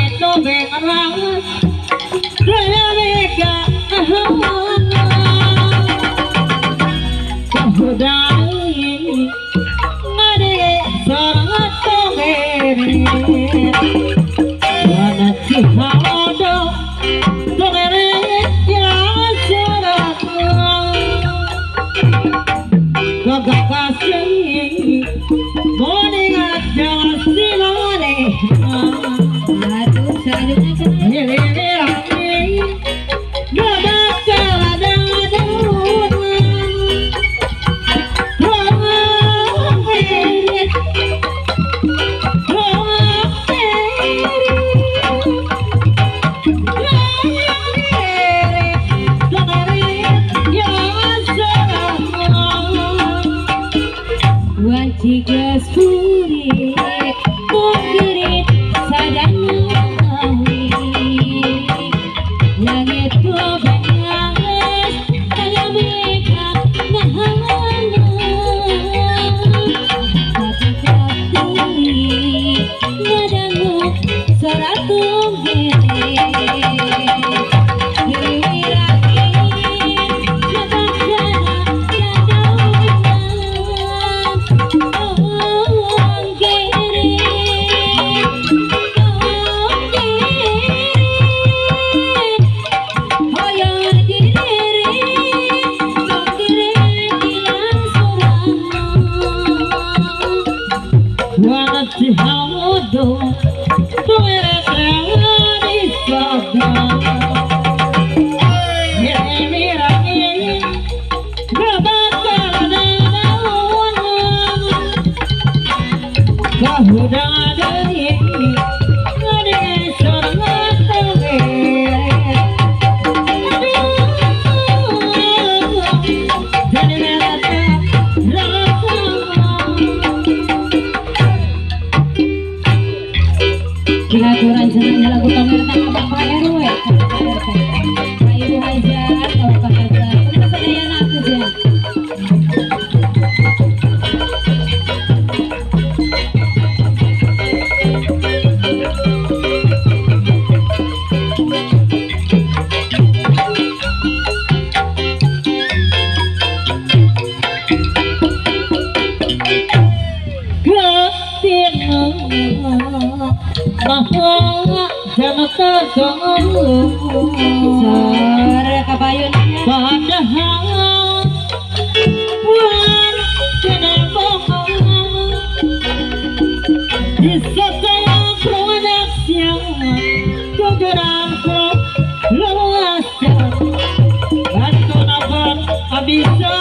itu bengerangan saya mega kehudai ngade sorangan tongeret wana si Hallo tongeret ya sorangan gagak kasih moningat jangan si mane aduh selanjutnya jika suri menggerit sadanya langit bangas tengah mereka ngahana tapi ngadangu suara tongeret si Hallo tongeret di sana mirami gabakal daun kahudang deui ngade sorangan tongeret jadi merata aturan senangnya lagu tongeret tak apa ya ruwe hayu aja kalau kata kita sadaya nak aja bahwa jangan terganggu sore kabayunnya padahal buat kena bohong di sekolah produk siang kegeramku luas bantu nafas bisa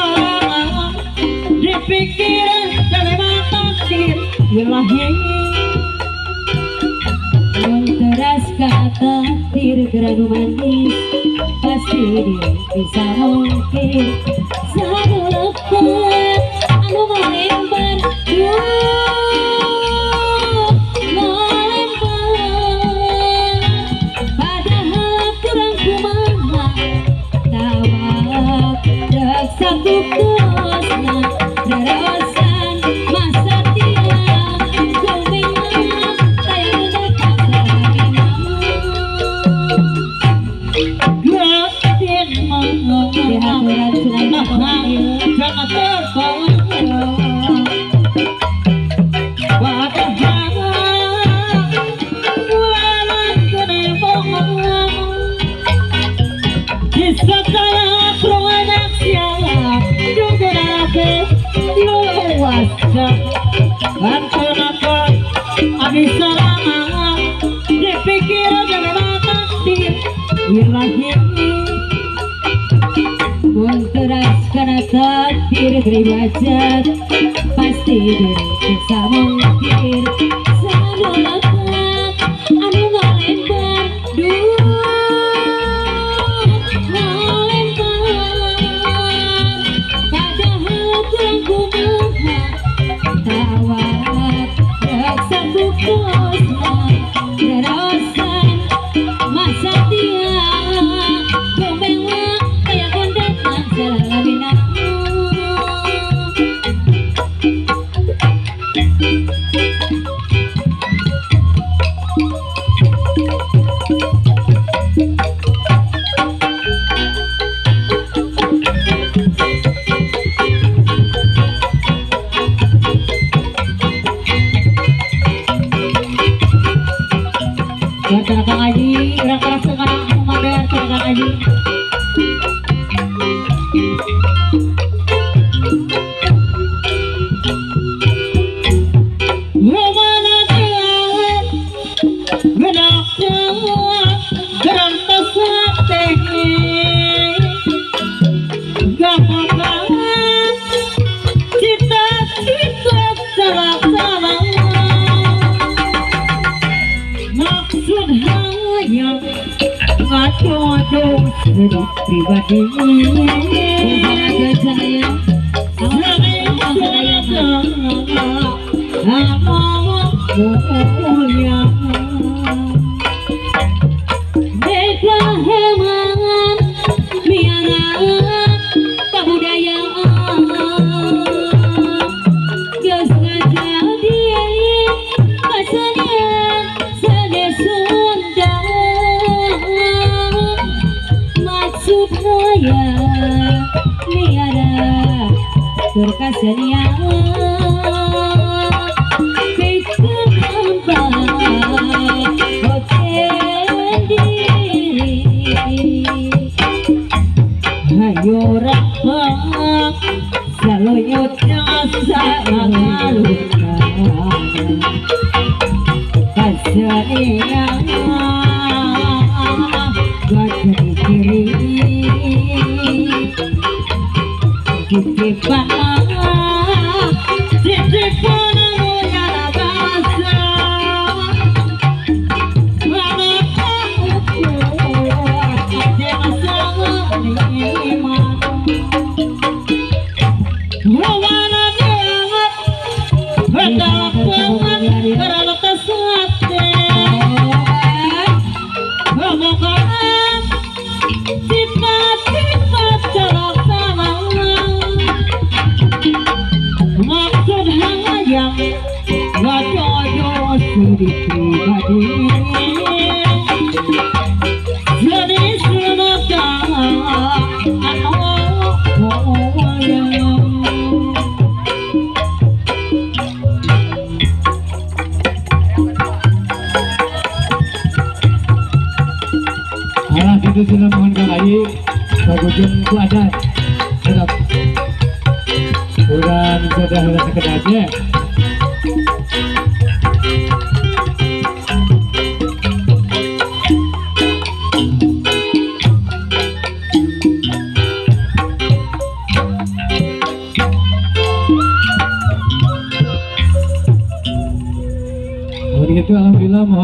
dipikir dari mata takdir ilahi teras kata dirgeranu manis pasti dia bisa mungkin satu lepas anu melempar padahal kurang kumaha tawak dek satu kosna darasan masa tiang kumingan tayang dekat jangan terbawa padahal bulan kena bohong di sekolah produk siang juga dapat luas bantu nafas habis serangan dipikir jangan takdir ilahi teras karena takdir terima jat pasti dia bisa mungkir selalu lekat anu ngalempar ngalempar padahal kurang kumaha tawak dek satu kosna darasan masa tiang kumewak kayak kondekan salah labinamu Kang Aji, urang keras kana mawadah Kang Aji. Pribadi kesenian hayu rapang saluyutnya sarangan kesenian gajah kiri titipan itu sudah mohon kali bagusnya itu ada sedap udah sekedarnya begitu alhamdulillah.